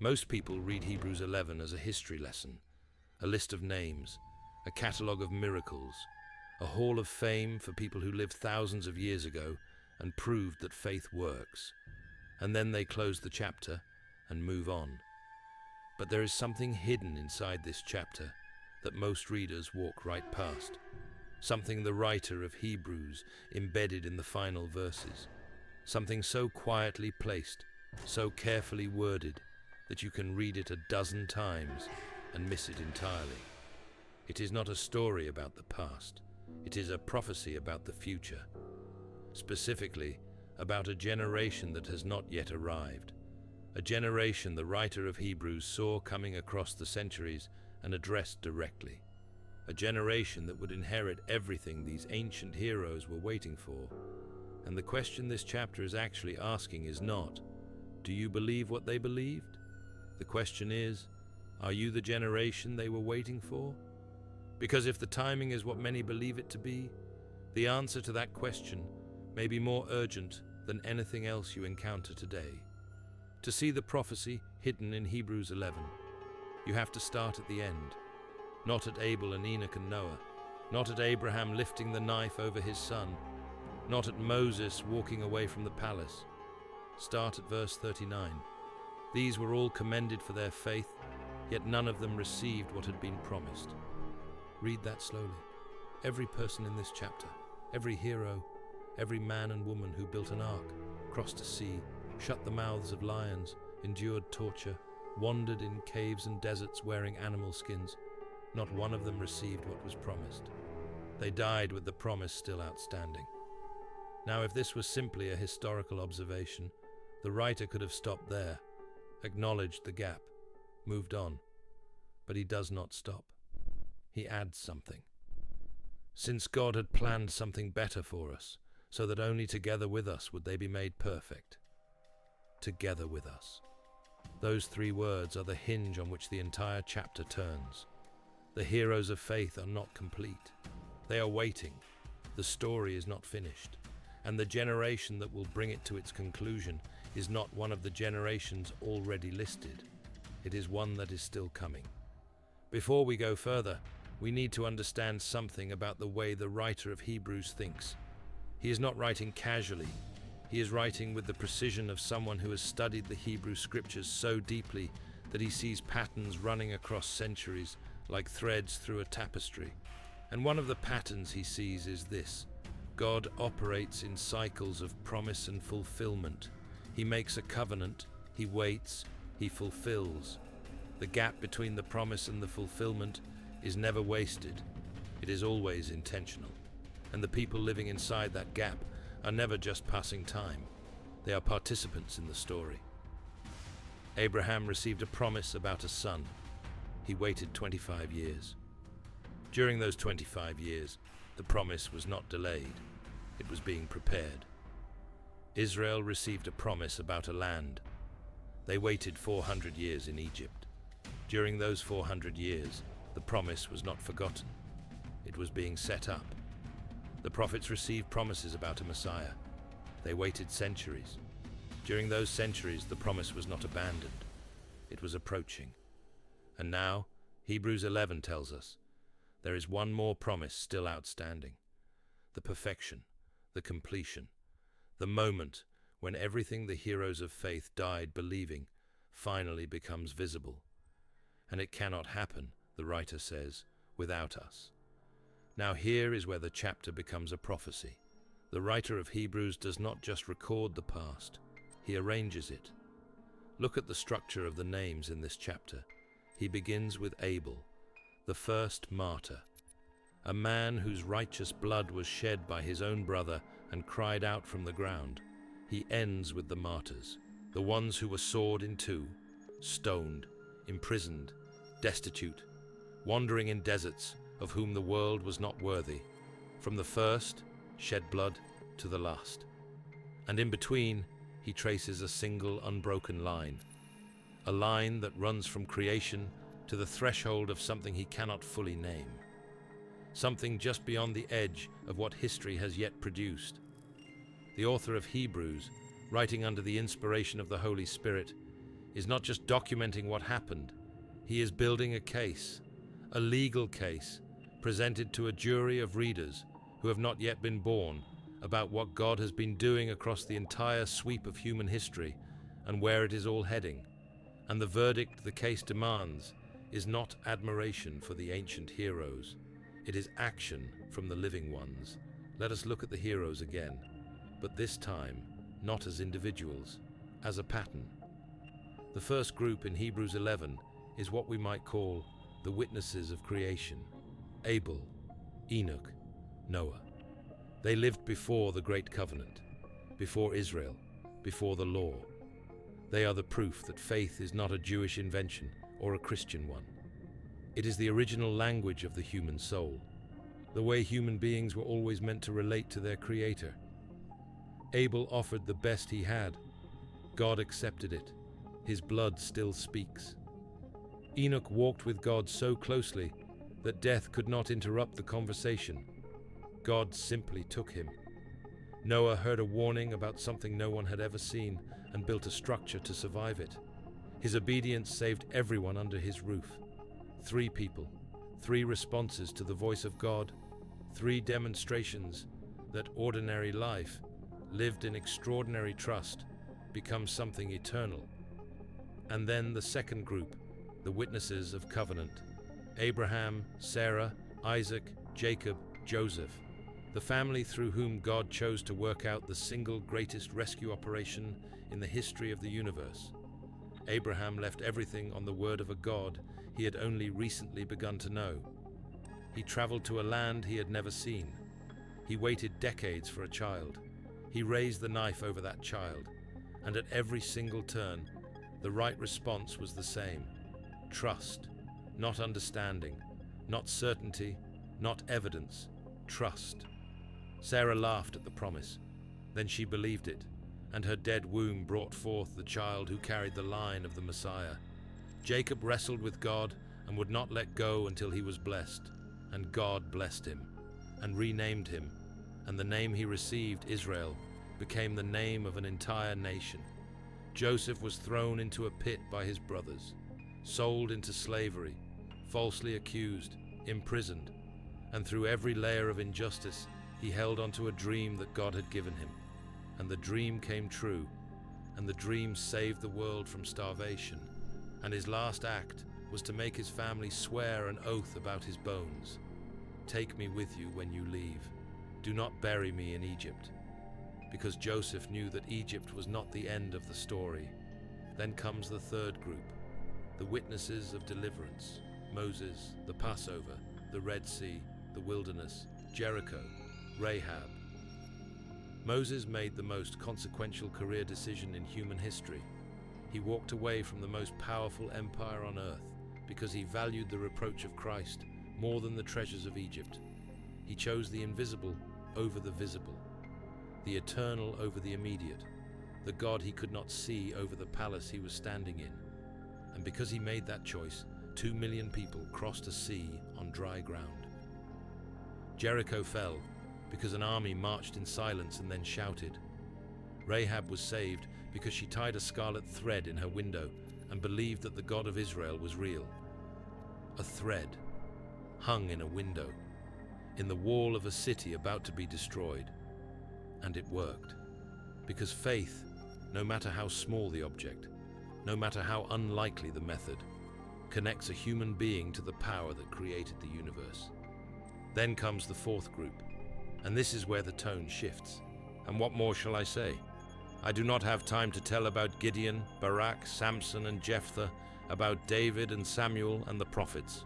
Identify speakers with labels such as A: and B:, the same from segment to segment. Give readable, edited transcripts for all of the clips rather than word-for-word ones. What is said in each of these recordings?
A: Most people read Hebrews 11 as a history lesson, a list of names, a catalogue of miracles, a hall of fame for people who lived thousands of years ago and proved that faith works. And then they close the chapter and move on. But there is something hidden inside this chapter that most readers walk right past. Something the writer of Hebrews embedded in the final verses. Something so quietly placed, so carefully worded, that you can read it a dozen times and miss it entirely. It is not a story about the past. It is a prophecy about the future. Specifically, about a generation that has not yet arrived. A generation the writer of Hebrews saw coming across the centuries and addressed directly. A generation that would inherit everything these ancient heroes were waiting for. And the question this chapter is actually asking is not, do you believe what they believed? The question is, are you the generation they were waiting for? Because if the timing is what many believe it to be, the answer to that question may be more urgent than anything else you encounter today. To see the prophecy hidden in Hebrews 11, you have to start at the end, not at Abel and Enoch and Noah, not at Abraham lifting the knife over his son, not at Moses walking away from the palace. Start at verse 39. These were all commended for their faith, yet none of them received what had been promised. Read that slowly. Every person in this chapter, every hero, every man and woman who built an ark, crossed a sea, shut the mouths of lions, endured torture, wandered in caves and deserts wearing animal skins, not one of them received what was promised. They died with the promise still outstanding. Now, if this was simply a historical observation, the writer could have stopped there, acknowledged the gap, moved on. But he does not stop. He adds something. Since God had planned something better for us, so that only together with us would they be made perfect. Together with us. Those three words are the hinge on which the entire chapter turns. The heroes of faith are not complete. They are waiting. The story is not finished. And the generation that will bring it to its conclusion is not one of the generations already listed. It is one that is still coming. Before we go further, we need to understand something about the way the writer of Hebrews thinks. He is not writing casually. He is writing with the precision of someone who has studied the Hebrew scriptures so deeply that he sees patterns running across centuries like threads through a tapestry. And one of the patterns he sees is this: God operates in cycles of promise and fulfillment. He makes a covenant, he waits, he fulfills. The gap between the promise and the fulfillment is never wasted. It is always intentional. And the people living inside that gap are never just passing time. They are participants in the story. Abraham received a promise about a son. He waited 25 years. During those 25 years, the promise was not delayed. It was being prepared. Israel received a promise about a land. They waited 400 years in Egypt. During those 400 years, the promise was not forgotten. It was being set up. The prophets received promises about a Messiah. They waited centuries. During those centuries, the promise was not abandoned. It was approaching. And now, Hebrews 11 tells us, there is one more promise still outstanding. The perfection, the completion, the moment when everything the heroes of faith died believing finally becomes visible. And it cannot happen, the writer says, without us. Now here is where the chapter becomes a prophecy. The writer of Hebrews does not just record the past, he arranges it. Look at the structure of the names in this chapter. He begins with Abel, the first martyr, a man whose righteous blood was shed by his own brother and cried out from the ground. He ends with the martyrs, the ones who were sawed in two, stoned, imprisoned, destitute, wandering in deserts, of whom the world was not worthy, from the first shed blood to the last. And in between, he traces a single unbroken line, a line that runs from creation to the threshold of something he cannot fully name, something just beyond the edge of what history has yet produced. The author of Hebrews, writing under the inspiration of the Holy Spirit, is not just documenting what happened. He is building a case, a legal case, presented to a jury of readers who have not yet been born, about what God has been doing across the entire sweep of human history and where it is all heading. And the verdict the case demands is not admiration for the ancient heroes. It is action from the living ones. Let us look at the heroes again, but this time not as individuals, as a pattern. The first group in Hebrews 11 is what we might call the witnesses of creation: Abel, Enoch, Noah. They lived before the Great Covenant, before Israel, before the law. They are the proof that faith is not a Jewish invention or a Christian one. It is the original language of the human soul, the way human beings were always meant to relate to their Creator. Abel offered the best he had. God accepted it. His blood still speaks. Enoch walked with God so closely that death could not interrupt the conversation. God simply took him. Noah heard a warning about something no one had ever seen and built a structure to survive it. His obedience saved everyone under his roof. 3 people, 3 responses to the voice of God, 3 demonstrations that ordinary life, lived in extraordinary trust, becomes something eternal. And then the second group, the witnesses of covenant: Abraham, Sarah, Isaac, Jacob, Joseph, the family through whom God chose to work out the single greatest rescue operation in the history of the universe. Abraham left everything on the word of a God he had only recently begun to know. He traveled to a land he had never seen. He waited decades for a child. He raised the knife over that child, and at every single turn, the right response was the same: trust, not understanding, not certainty, not evidence, trust. Sarah laughed at the promise. Then she believed it, and her dead womb brought forth the child who carried the line of the Messiah. Jacob wrestled with God and would not let go until he was blessed, and God blessed him and renamed him, and the name he received, Israel, became the name of an entire nation. Joseph was thrown into a pit by his brothers, sold into slavery, falsely accused, imprisoned, and through every layer of injustice, he held onto a dream that God had given him. And the dream came true, and the dream saved the world from starvation. And his last act was to make his family swear an oath about his bones: "Take me with you when you leave. Do not bury me in Egypt." Because Joseph knew that Egypt was not the end of the story. Then comes the third group, the witnesses of deliverance: Moses, the Passover, the Red Sea, the wilderness, Jericho, Rahab. Moses made the most consequential career decision in human history. He walked away from the most powerful empire on earth because he valued the reproach of Christ more than the treasures of Egypt. He chose the invisible over the visible, the eternal over the immediate, the God he could not see over the palace he was standing in. And because he made that choice, 2 million people crossed a sea on dry ground. Jericho fell because an army marched in silence and then shouted. Rahab was saved because she tied a scarlet thread in her window and believed that the God of Israel was real. A thread hung in a window, in the wall of a city about to be destroyed. And it worked. Because faith, no matter how small the object, no matter how unlikely the method, connects a human being to the power that created the universe. Then comes the fourth group, and this is where the tone shifts. And what more shall I say? I do not have time to tell about Gideon, Barak, Samson and Jephthah, about David and Samuel and the prophets.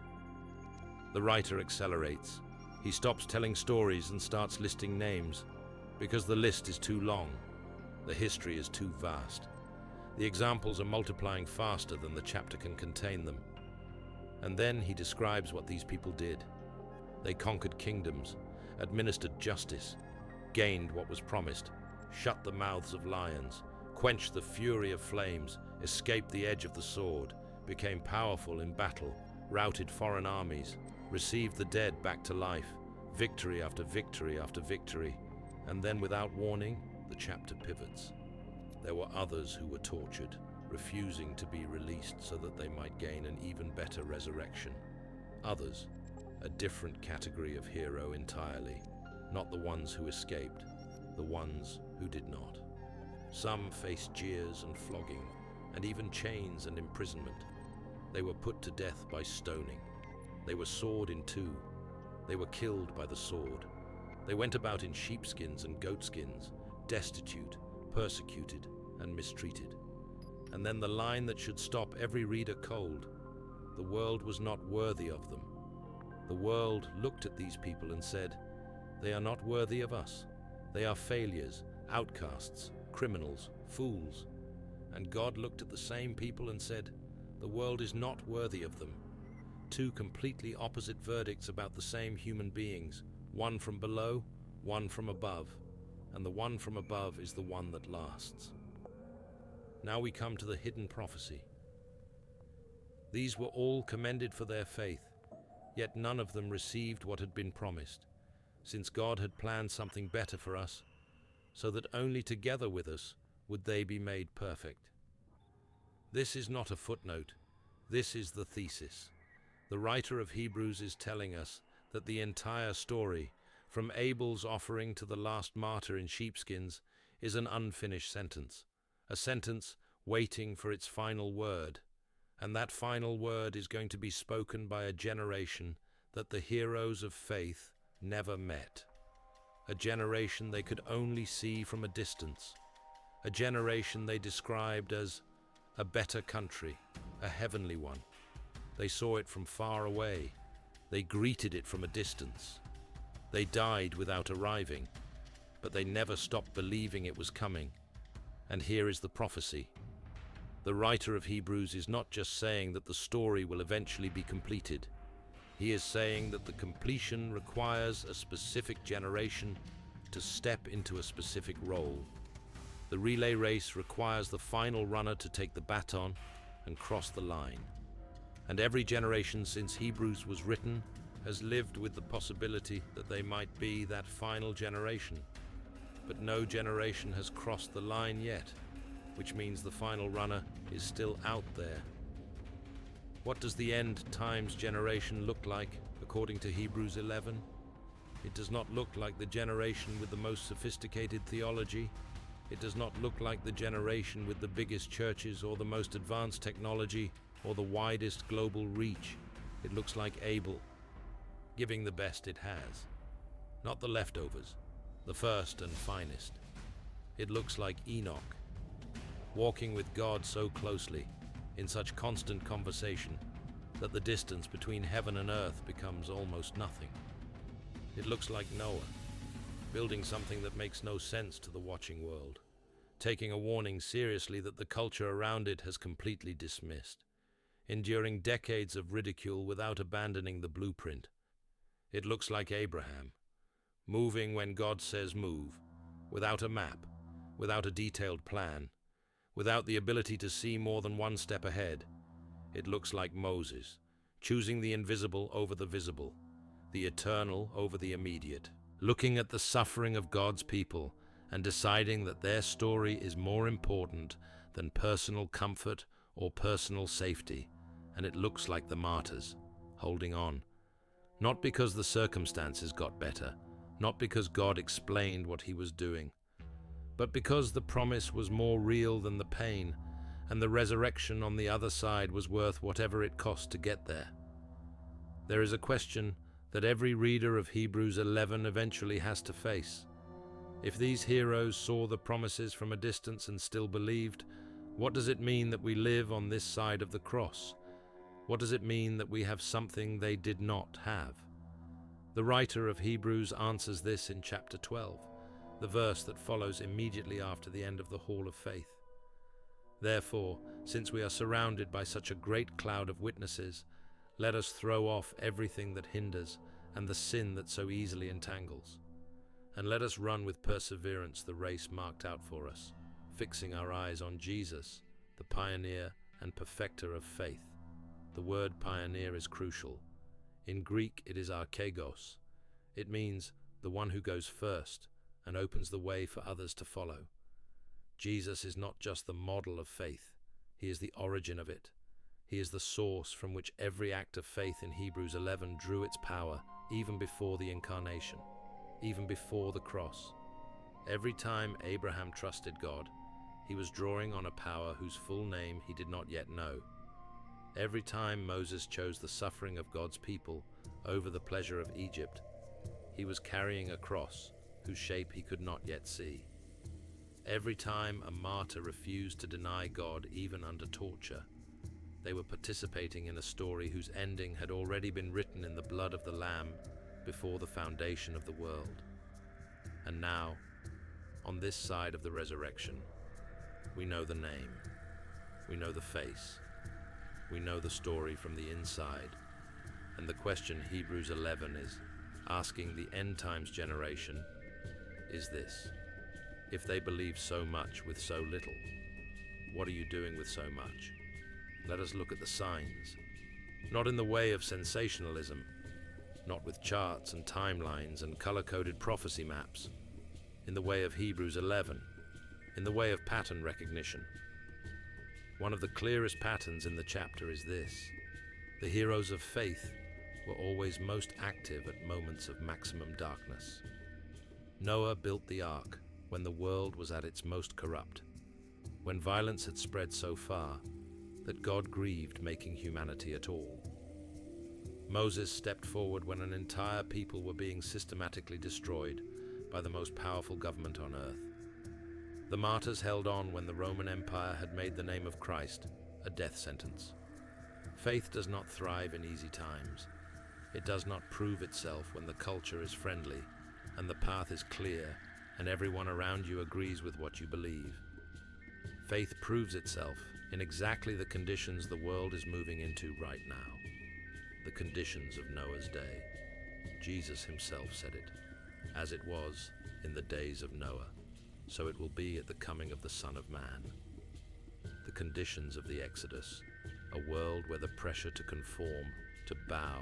A: The writer accelerates. He stops telling stories and starts listing names, because the list is too long. The history is too vast. The examples are multiplying faster than the chapter can contain them. And then he describes what these people did. They conquered kingdoms, administered justice, gained what was promised, shut the mouths of lions, quenched the fury of flames, escaped the edge of the sword, became powerful in battle, routed foreign armies, received the dead back to life, victory after victory after victory. And then, without warning, the chapter pivots. There were others who were tortured, refusing to be released so that they might gain an even better resurrection. Others, a different category of hero entirely, not the ones who escaped, the ones who did not. Some faced jeers and flogging, and even chains and imprisonment. They were put to death by stoning. They were sawed in two. They were killed by the sword. They went about in sheepskins and goatskins, destitute, persecuted, and mistreated. And then the line that should stop every reader cold: the world was not worthy of them. The world looked at these people and said, "They are not worthy of us. They are failures, outcasts, criminals, fools." And God looked at the same people and said, "The world is not worthy of them." Two completely opposite verdicts about the same human beings, one from below, one from above, and the one from above is the one that lasts. Now we come to the hidden prophecy. These were all commended for their faith, yet none of them received what had been promised, since God had planned something better for us, so that only together with us would they be made perfect. This is not a footnote, this is the thesis. The writer of Hebrews is telling us that the entire story, from Abel's offering to the last martyr in sheepskins, is an unfinished sentence, a sentence waiting for its final word, and that final word is going to be spoken by a generation that the heroes of faith never met, a generation they could only see from a distance, a generation they described as a better country, a heavenly one. They saw it from far away. They greeted it from a distance. They died without arriving, but they never stopped believing it was coming. And here is the prophecy. The writer of Hebrews is not just saying that the story will eventually be completed. He is saying that the completion requires a specific generation to step into a specific role. The relay race requires the final runner to take the baton and cross the line. And every generation since Hebrews was written has lived with the possibility that they might be that final generation. But no generation has crossed the line yet, which means the final runner is still out there. What does the end times generation look like, according to Hebrews 11? It does not look like the generation with the most sophisticated theology. It does not look like the generation with the biggest churches or the most advanced technology or the widest global reach. It looks like Abel, giving the best it has, not the leftovers, the first and finest. It looks like Enoch, walking with God so closely, in such constant conversation, that the distance between heaven and earth becomes almost nothing. It looks like Noah, building something that makes no sense to the watching world, taking a warning seriously that the culture around it has completely dismissed, enduring decades of ridicule without abandoning the blueprint. It looks like Abraham, moving when God says move, without a map, without a detailed plan, without the ability to see more than one step ahead. It looks like Moses, choosing the invisible over the visible, the eternal over the immediate, looking at the suffering of God's people and deciding that their story is more important than personal comfort or personal safety. And it looks like the martyrs, holding on. Not because the circumstances got better, not because God explained what he was doing, but because the promise was more real than the pain, and the resurrection on the other side was worth whatever it cost to get there. There is a question that every reader of Hebrews 11 eventually has to face. If these heroes saw the promises from a distance and still believed, what does it mean that we live on this side of the cross? What does it mean that we have something they did not have? The writer of Hebrews answers this in chapter 12, the verse that follows immediately after the end of the Hall of Faith. Therefore, since we are surrounded by such a great cloud of witnesses, let us throw off everything that hinders and the sin that so easily entangles. And let us run with perseverance the race marked out for us, fixing our eyes on Jesus, the pioneer and perfecter of faith. The word pioneer is crucial. In Greek, it is archegos. It means the one who goes first and opens the way for others to follow. Jesus is not just the model of faith. He is the origin of it. He is the source from which every act of faith in Hebrews 11 drew its power, even before the incarnation, even before the cross. Every time Abraham trusted God, he was drawing on a power whose full name he did not yet know. Every time Moses chose the suffering of God's people over the pleasure of Egypt, he was carrying a cross whose shape he could not yet see. Every time a martyr refused to deny God even under torture, they were participating in a story whose ending had already been written in the blood of the Lamb before the foundation of the world. And now, on this side of the resurrection, we know the name, we know the face, we know the story from the inside, and the question Hebrews 11 is asking the end times generation is this: if they believe so much with so little, what are you doing with so much? Let us look at the signs, not in the way of sensationalism, not with charts and timelines and color-coded prophecy maps, in the way of Hebrews 11, in the way of pattern recognition. One of the clearest patterns in the chapter is this: the heroes of faith were always most active at moments of maximum darkness. Noah built the ark when the world was at its most corrupt, when violence had spread so far that God grieved making humanity at all. Moses stepped forward when an entire people were being systematically destroyed by the most powerful government on earth. The martyrs held on when the Roman Empire had made the name of Christ a death sentence. Faith does not thrive in easy times. It does not prove itself when the culture is friendly and the path is clear and everyone around you agrees with what you believe. Faith proves itself in exactly the conditions the world is moving into right now, the conditions of Noah's day. Jesus himself said it: as it was in the days of Noah, so it will be at the coming of the Son of Man. The conditions of the Exodus, a world where the pressure to conform, to bow,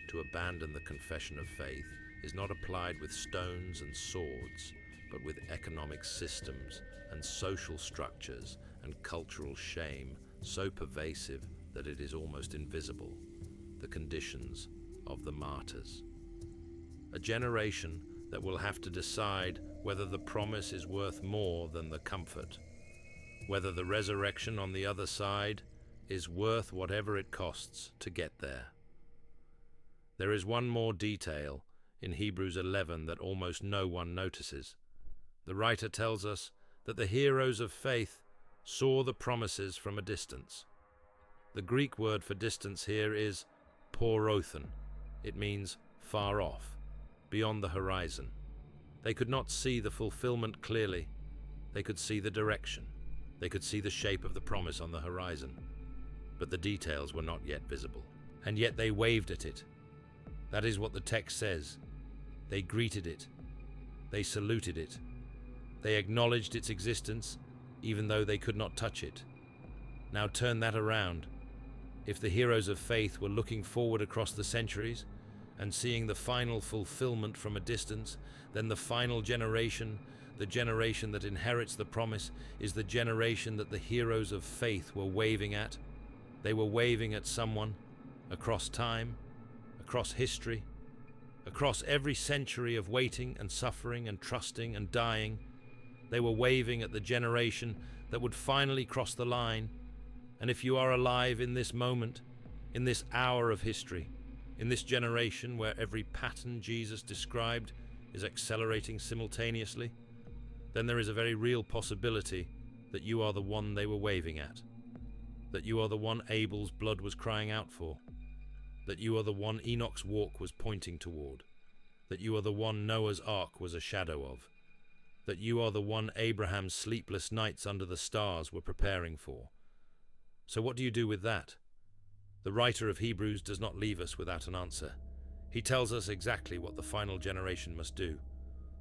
A: to abandon the confession of faith is not applied with stones and swords, but with economic systems and social structures and cultural shame so pervasive that it is almost invisible. The conditions of the martyrs. A generation that will have to decide whether the promise is worth more than the comfort, whether the resurrection on the other side is worth whatever it costs to get there. There is one more detail in Hebrews 11 that almost no one notices. The writer tells us that the heroes of faith saw the promises from a distance. The Greek word for distance here is porothen. It means far off, beyond the horizon. They could not see the fulfillment clearly. They could see the direction. They could see the shape of the promise on the horizon. But the details were not yet visible. And yet they waved at it. That is what the text says. They greeted it. They saluted it. They acknowledged its existence, even though they could not touch it. Now turn that around. If the heroes of faith were looking forward across the centuries and seeing the final fulfillment from a distance, then the final generation, the generation that inherits the promise, is the generation that the heroes of faith were waving at. They were waving at someone across time, across history, across every century of waiting and suffering and trusting and dying. They were waving at the generation that would finally cross the line. And if you are alive in this moment, in this hour of history, in this generation where every pattern Jesus described is accelerating simultaneously, then there is a very real possibility that you are the one they were waving at, that you are the one Abel's blood was crying out for, that you are the one Enoch's walk was pointing toward, that you are the one Noah's ark was a shadow of, that you are the one Abraham's sleepless nights under the stars were preparing for. So what do you do with that? The writer of Hebrews does not leave us without an answer. He tells us exactly what the final generation must do.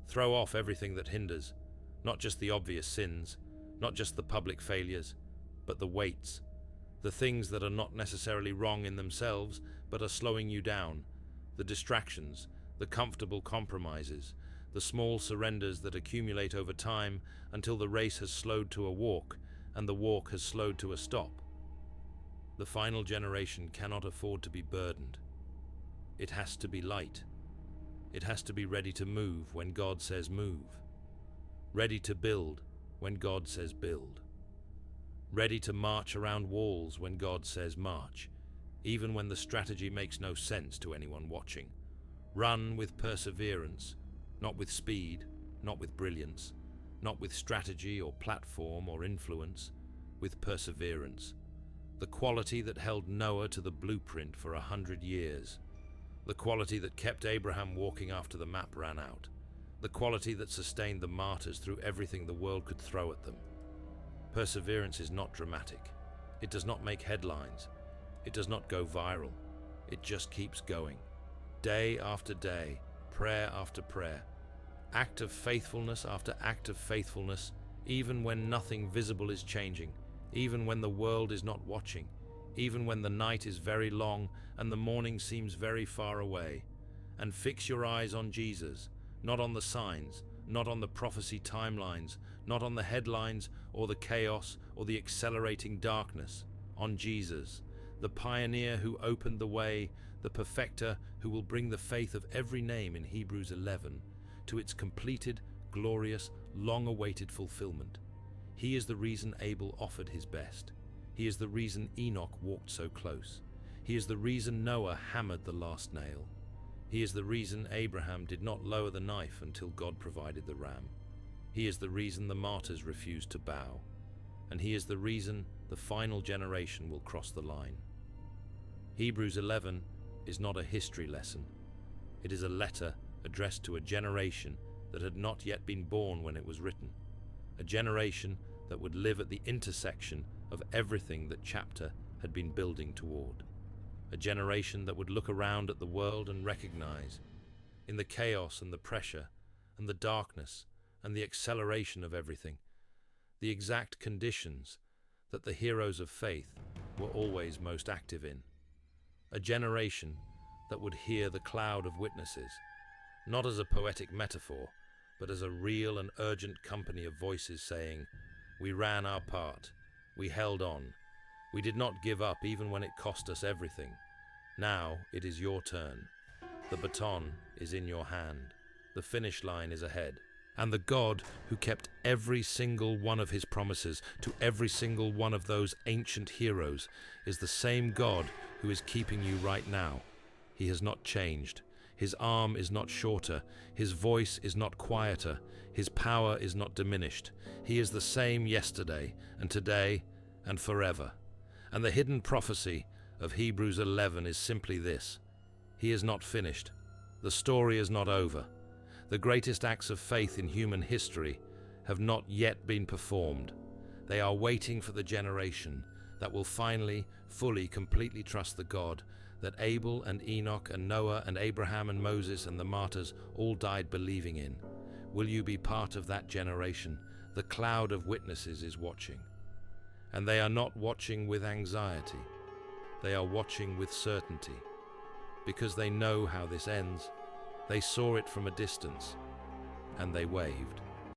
A: Throw off everything that hinders, not just the obvious sins, not just the public failures, but the weights, the things that are not necessarily wrong in themselves, but are slowing you down, the distractions, the comfortable compromises, the small surrenders that accumulate over time until the race has slowed to a walk and the walk has slowed to a stop. The final generation cannot afford to be burdened. It has to be light. It has to be ready to move when God says move. Ready to build when God says build. Ready to march around walls when God says march, even when the strategy makes no sense to anyone watching. Run with perseverance, not with speed, not with brilliance, not with strategy or platform or influence, with perseverance. The quality that held Noah to the blueprint for 100 years. The quality that kept Abraham walking after the map ran out. The quality that sustained the martyrs through everything the world could throw at them. Perseverance is not dramatic. It does not make headlines. It does not go viral. It just keeps going. Day after day, prayer after prayer, act of faithfulness after act of faithfulness, even when nothing visible is changing, even when the world is not watching, even when the night is very long and the morning seems very far away. And fix your eyes on Jesus, not on the signs, not on the prophecy timelines, not on the headlines or the chaos or the accelerating darkness, on Jesus, the pioneer who opened the way, the perfecter who will bring the faith of every name in Hebrews 11 to its completed, glorious, long-awaited fulfillment. He is the reason Abel offered his best. He is the reason Enoch walked so close. He is the reason Noah hammered the last nail. He is the reason Abraham did not lower the knife until God provided the ram. He is the reason the martyrs refused to bow. And he is the reason the final generation will cross the line. Hebrews 11 is not a history lesson. It is a letter addressed to a generation that had not yet been born when it was written. A generation that would live at the intersection of everything that chapter had been building toward. A generation that would look around at the world and recognize, in the chaos and the pressure and the darkness and the acceleration of everything, the exact conditions that the heroes of faith were always most active in. A generation that would hear the cloud of witnesses, not as a poetic metaphor, but as a real and urgent company of voices saying, "We ran our part, we held on, we did not give up even when it cost us everything. Now it is your turn. The baton is in your hand. The finish line is ahead." And the God who kept every single one of his promises to every single one of those ancient heroes is the same God who is keeping you right now. He has not changed. His arm is not shorter. His voice is not quieter. His power is not diminished. He is the same yesterday and today and forever. And the hidden prophecy of Hebrews 11 is simply this: He is not finished. The story is not over. The greatest acts of faith in human history have not yet been performed. They are waiting for the generation that will finally, fully, completely trust the God that Abel and Enoch and Noah and Abraham and Moses and the martyrs all died believing in. Will you be part of that generation? The cloud of witnesses is watching. And they are not watching with anxiety. They are watching with certainty. Because they know how this ends. They saw it from a distance, and they waved.